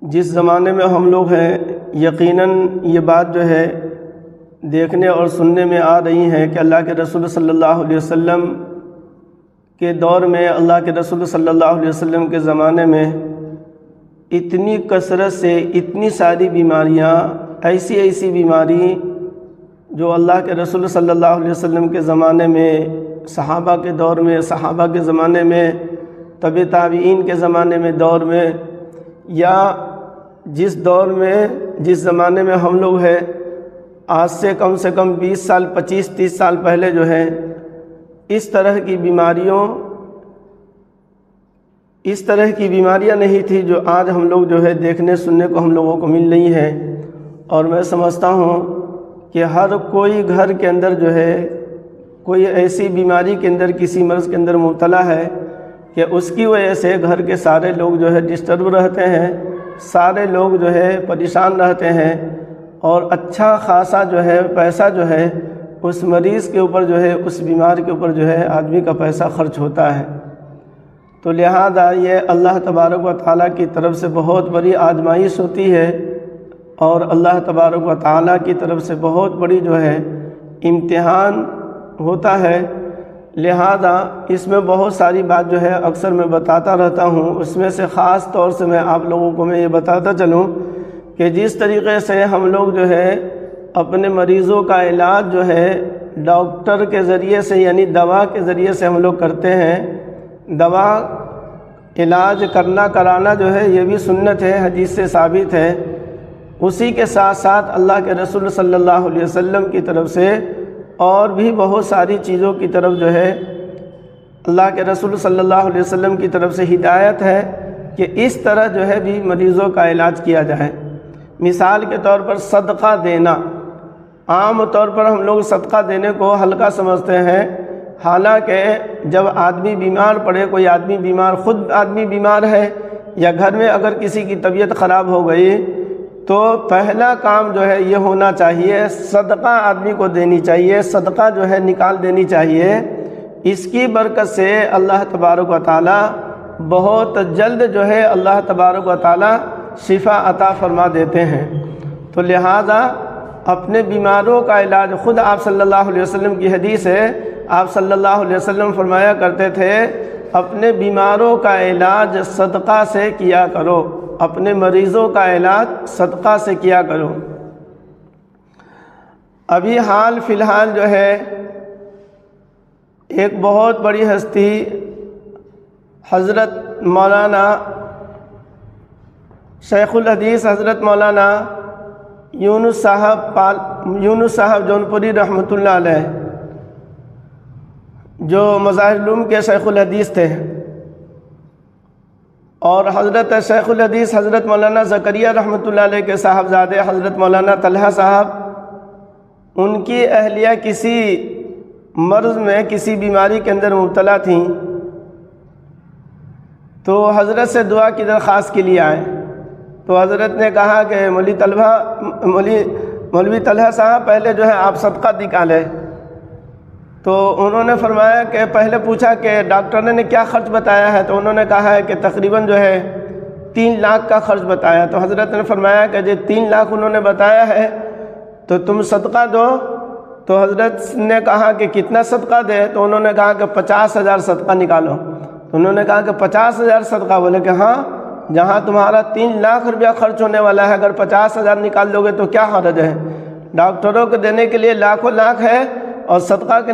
جس زمانے میں ہم لوگ ہیں یقیناً یہ بات جو ہے دیکھنے اور سننے میں آ رہی ہیں کہ اللہ کے رسول صلی اللہ علیہ وسلم کے دور میں، اللہ کے رسول صلی اللہ علیہ وسلم کے زمانے میں اتنی کثرت سے اتنی ساری بیماریاں، ایسی بیماری جو اللہ کے رسول صلی اللہ علیہ وسلم کے زمانے میں، صحابہ کے دور میں، صحابہ کے زمانے میں، تابع تابعین کے زمانے میں دور میں، یا جس دور میں جس زمانے میں ہم لوگ ہیں، آج سے کم 20 سال 25-30 سال پہلے جو ہے اس طرح کی بیماریاں نہیں تھی جو آج ہم لوگ جو ہے دیکھنے سننے کو ہم لوگوں کو مل رہی ہیں۔ اور میں سمجھتا ہوں کہ ہر کوئی گھر کے اندر جو ہے کوئی ایسی بیماری کے اندر، کسی مرض کے اندر مبتلا ہے کہ اس کی وجہ سے گھر کے سارے لوگ جو ہے ڈسٹرب رہتے ہیں، سارے لوگ جو ہے پریشان رہتے ہیں، اور اچھا خاصا جو ہے پیسہ جو ہے اس مریض کے اوپر جو ہے، اس بیمار کے اوپر جو ہے آدمی کا پیسہ خرچ ہوتا ہے۔ تو لہذا یہ اللہ تبارک و تعالیٰ کی طرف سے بہت بڑی آزمائش ہوتی ہے، اور اللہ تبارک و تعالیٰ کی طرف سے بہت بڑی جو ہے امتحان ہوتا ہے۔ لہذا اس میں بہت ساری بات جو ہے اکثر میں بتاتا رہتا ہوں، اس میں سے خاص طور سے میں آپ لوگوں کو میں یہ بتاتا چلوں کہ جس طریقے سے ہم لوگ جو ہے اپنے مریضوں کا علاج جو ہے ڈاکٹر کے ذریعے سے، یعنی دوا کے ذریعے سے ہم لوگ کرتے ہیں، دوا علاج کرانا جو ہے یہ بھی سنت ہے، حدیث سے ثابت ہے۔ اسی کے ساتھ ساتھ اللہ کے رسول صلی اللہ علیہ وسلم کی طرف سے اور بھی بہت ساری چیزوں کی طرف جو ہے اللہ کے رسول صلی اللہ علیہ وسلم کی طرف سے ہدایت ہے کہ اس طرح جو ہے بھی مریضوں کا علاج کیا جائے۔ مثال کے طور پر صدقہ دینا، عام طور پر ہم لوگ صدقہ دینے کو ہلکا سمجھتے ہیں، حالانکہ جب آدمی بیمار پڑے، کوئی آدمی بیمار، خود آدمی بیمار ہے یا گھر میں اگر کسی کی طبیعت خراب ہو گئی، تو پہلا کام جو ہے یہ ہونا چاہیے، صدقہ آدمی کو دینی چاہیے، صدقہ جو ہے نکال دینی چاہیے۔ اس کی برکت سے اللہ تبارک و تعالیٰ بہت جلد جو ہے اللہ تبارک و تعالیٰ شفا عطا فرما دیتے ہیں۔ تو لہذا اپنے بیماروں کا علاج، خود آپ صلی اللہ علیہ وسلم کی حدیث ہے، آپ صلی اللہ علیہ وسلم فرمایا کرتے تھے اپنے بیماروں کا علاج صدقہ سے کیا کرو، اپنے مریضوں کا علاج صدقہ سے کیا کرو۔ ابھی حال فی الحال جو ہے ایک بہت بڑی ہستی حضرت مولانا شیخ الحدیث حضرت مولانا یونس صاحب جونپوری رحمۃ اللہ علیہ، جو مظاہر العلوم کے شیخ الحدیث تھے، اور حضرت شیخ الحدیث حضرت مولانا زکریا رحمۃ اللہ علیہ کے صاحبزادے حضرت مولانا طلحہ صاحب، ان کی اہلیہ کسی مرض میں، کسی بیماری کے اندر مبتلا تھیں، تو حضرت سے دعا کی درخواست کے لیے آئے۔ تو حضرت نے کہا کہ مولوی طلحہ صاحب پہلے جو ہے آپ صدقہ نکالیں۔ تو انہوں نے فرمایا کہ پہلے پوچھا کہ ڈاکٹر نے کیا خرچ بتایا ہے، تو انہوں نے کہا ہے کہ تقریباً جو ہے 3 لاکھ کا خرچ بتایا۔ تو حضرت نے فرمایا کہ جو 3 لاکھ انہوں نے بتایا ہے تو تم صدقہ دو۔ تو حضرت نے کہا کہ کتنا صدقہ دے؟ تو انہوں نے کہا کہ 50,000 صدقہ نکالو۔ تو انہوں نے کہا کہ 50,000 صدقہ؟ بولے کہ ہاں، جہاں تمہارا 3 لاکھ روپیہ خرچ ہونے والا ہے، اگر 50,000 نکال دو گے تو کیا حرج ہے؟ ڈاکٹروں کو دینے کے لیے لاکھوں لاکھ ہے، اور صدقہ کا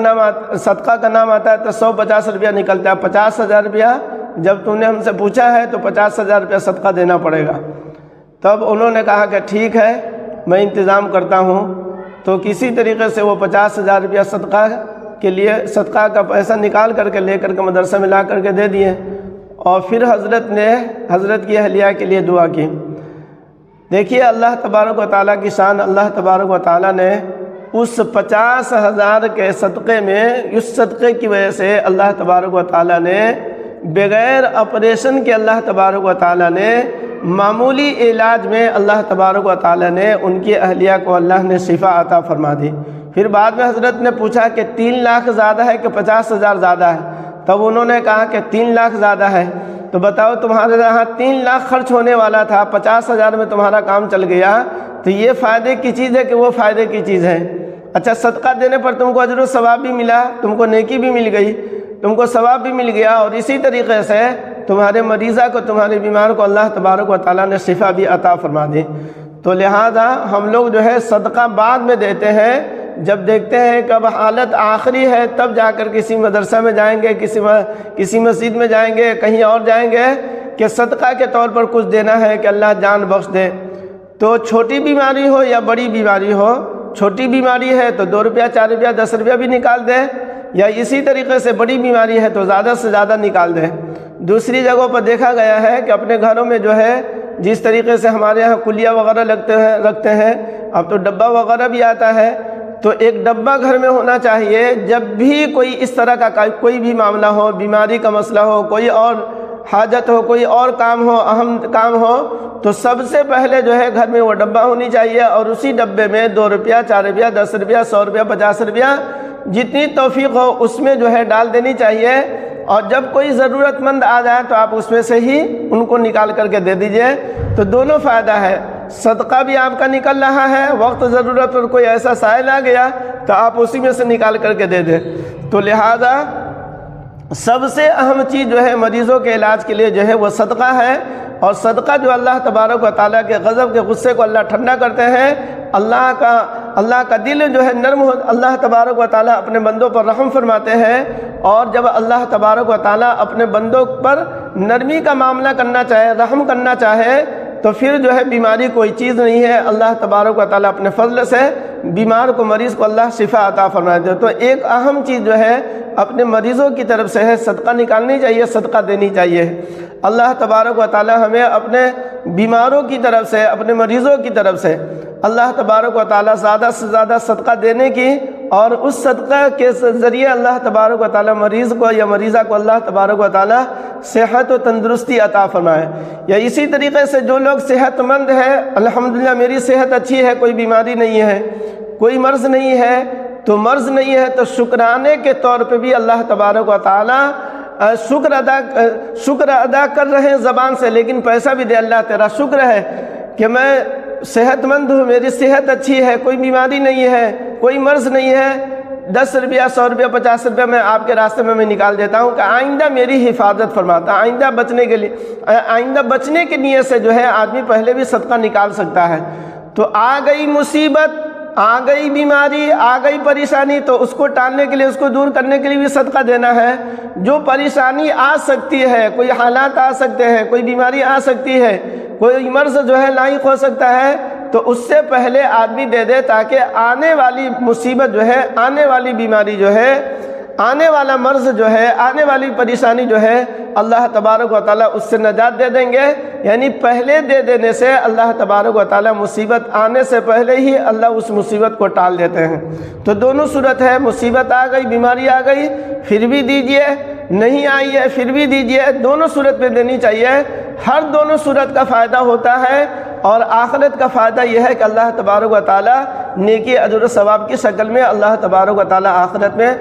نام آتا ہے تو 150 روپیہ نکلتا ہے۔ 50,000 روپیہ جب تم نے ہم سے پوچھا ہے تو 50,000 روپیہ صدقہ دینا پڑے گا۔ تب انہوں نے کہا کہ ٹھیک ہے، میں انتظام کرتا ہوں۔ تو کسی طریقے سے وہ 50,000 روپیہ صدقہ کے لیے، صدقہ کا پیسہ نکال کر کے لے کر کے مدرسہ میں لا کر کے دے دیے، اور پھر حضرت نے حضرت کی اہلیہ کے لیے دعا کی۔ دیکھیے اللہ تبارک و تعالیٰ کی شان، اللہ تبارک و تعالیٰ نے اس 50,000 کے صدقے میں، اس صدقے کی وجہ سے اللہ تبارک و تعالیٰ نے بغیر آپریشن کے، اللہ تبارک و تعالیٰ نے معمولی علاج میں اللہ تبارک و تعالیٰ نے ان کی اہلیہ کو اللہ نے شفا عطا فرما دی۔ پھر بعد میں حضرت نے پوچھا کہ 3 لاکھ زیادہ ہے کہ 50,000 زیادہ ہے؟ تب انہوں نے کہا کہ 3 لاکھ زیادہ ہے، تو بتاؤ تمہارے یہاں 3 لاکھ خرچ ہونے والا تھا، 50,000 میں تمہارا کام چل گیا، تو یہ فائدے کی چیز ہے کہ وہ فائدے کی چیز ہے؟ اچھا، صدقہ دینے پر تم کو اجر و ثواب بھی ملا، تم کو نیکی بھی مل گئی، تم کو ثواب بھی مل گیا، اور اسی طریقے سے تمہارے مریضہ کو، تمہارے بیمار کو اللہ تبارک و تعالیٰ نے شفا بھی عطا فرما دی۔ تو لہذا ہم لوگ جو ہے صدقہ بعد میں دیتے ہیں، جب دیکھتے ہیں کہ اب حالت آخری ہے تب جا کر کسی مدرسہ میں جائیں گے، کسی مسجد میں جائیں گے، کہیں اور جائیں گے کہ صدقہ کے طور پر کچھ دینا ہے کہ اللہ جان بخش دے۔ تو چھوٹی بیماری ہو یا بڑی بیماری ہو، چھوٹی بیماری ہے تو 2 روپیہ 4 روپیہ 10 روپیہ بھی نکال دے، یا اسی طریقے سے بڑی بیماری ہے تو زیادہ سے زیادہ نکال دے۔ دوسری جگہوں پر دیکھا گیا ہے کہ اپنے گھروں میں جو ہے جس طریقے سے ہمارے یہاں کلیہ وغیرہ رکھتے ہیں، اب تو ڈبہ وغیرہ بھی آتا ہے، تو ایک ڈبہ گھر میں ہونا چاہیے۔ جب بھی کوئی اس طرح کا کوئی بھی معاملہ ہو، بیماری کا مسئلہ ہو، کوئی اور حاجت ہو، کوئی اور کام ہو، اہم کام ہو، تو سب سے پہلے جو ہے گھر میں وہ ڈبہ ہونی چاہیے، اور اسی ڈبے میں 2 روپیہ 4 روپیہ 10 روپیہ 100 روپیہ 50 روپیہ جتنی توفیق ہو اس میں جو ہے ڈال دینی چاہیے، اور جب کوئی ضرورت مند آ جائے تو آپ اس میں سے ہی ان کو نکال کر کے دے دیجئے، تو دونوں فائدہ ہے، صدقہ بھی آپ کا نکل رہا ہے، وقت ضرورت پر کوئی ایسا سائل آ گیا تو آپ اسی میں سے نکال کر کے دے دیں۔ تو لہذا سب سے اہم چیز جو ہے مریضوں کے علاج کے لیے جو ہے وہ صدقہ ہے، اور صدقہ جو اللہ تبارک و تعالیٰ کے غضب کے غصے کو اللہ ٹھنڈا کرتے ہیں، اللہ کا دل جو ہے نرم ہو، اللہ تبارک و تعالیٰ اپنے بندوں پر رحم فرماتے ہیں، اور جب اللہ تبارک و تعالیٰ اپنے بندوں پر نرمی کا معاملہ کرنا چاہے، رحم کرنا چاہے، تو پھر جو ہے بیماری کوئی چیز نہیں ہے، اللہ تبارک و تعالیٰ اپنے فضل سے بیمار کو، مریض کو اللہ شفا عطا فرماتے ہیں۔ تو ایک اہم چیز جو ہے اپنے مریضوں کی طرف سے ہے، صدقہ نکالنی چاہیے، صدقہ دینی چاہیے۔ اللہ تبارک و تعالیٰ ہمیں اپنے بیماروں کی طرف سے، اپنے مریضوں کی طرف سے اللہ تبارک و تعالیٰ زیادہ سے زیادہ صدقہ دینے کی، اور اس صدقہ کے ذریعے اللہ تبارک و تعالیٰ مریض کو یا مریضہ کو اللہ تبارک و تعالیٰ صحت و تندرستی عطا فرمائے۔ یا اسی طریقے سے جو لوگ صحت مند ہے، الحمدللہ میری صحت اچھی ہے، کوئی بیماری نہیں ہے، کوئی مرض نہیں ہے، تو مرض نہیں ہے تو شکرانے کے طور پہ بھی اللہ تبارک و تعالیٰ شکر ادا کر رہے ہیں زبان سے، لیکن پیسہ بھی دے، اللہ تیرا شکر ہے کہ میں صحت مند ہوں، میری صحت اچھی ہے، کوئی بیماری نہیں ہے، کوئی مرض نہیں ہے، 10 روپیہ 100 روپیہ 50 روپیہ میں آپ کے راستے میں نکال دیتا ہوں کہ آئندہ میری حفاظت فرماتا، آئندہ بچنے کے نیت سے جو ہے آدمی پہلے بھی صدقہ نکال سکتا ہے۔ تو آ گئی مصیبت، آ گئی بیماری، آ گئی پریشانی، تو اس کو ٹالنے کے لیے، اس کو دور کرنے کے لیے بھی صدقہ دینا ہے۔ جو پریشانی آ سکتی ہے، کوئی حالات آ سکتے ہیں، کوئی بیماری آ سکتی ہے، کوئی مرض جو ہے لاحق ہو سکتا ہے، تو اس سے پہلے آدمی دے دے، تاکہ آنے والی مصیبت جو ہے، آنے والی بیماری جو ہے، آنے والا مرض جو ہے، آنے والی پریشانی جو ہے، اللہ تبارک و تعالیٰ اس سے نجات دے دیں گے۔ یعنی پہلے دے دینے سے اللہ تبارک و تعالیٰ مصیبت آنے سے پہلے ہی اللہ اس مصیبت کو ٹال دیتے ہیں۔ تو دونوں صورت ہے، مصیبت آ گئی، بیماری آ گئی، پھر بھی دیجئے، نہیں آئی ہے پھر بھی دیجئے، دونوں صورت میں دینی چاہیے۔ ہر دونوں صورت کا فائدہ ہوتا ہے، اور آخرت کا فائدہ یہ ہے کہ اللہ تبارک و تعالیٰ نیکی اجر و ثواب کی شکل میں اللہ تبارک و تعالیٰ آخرت میں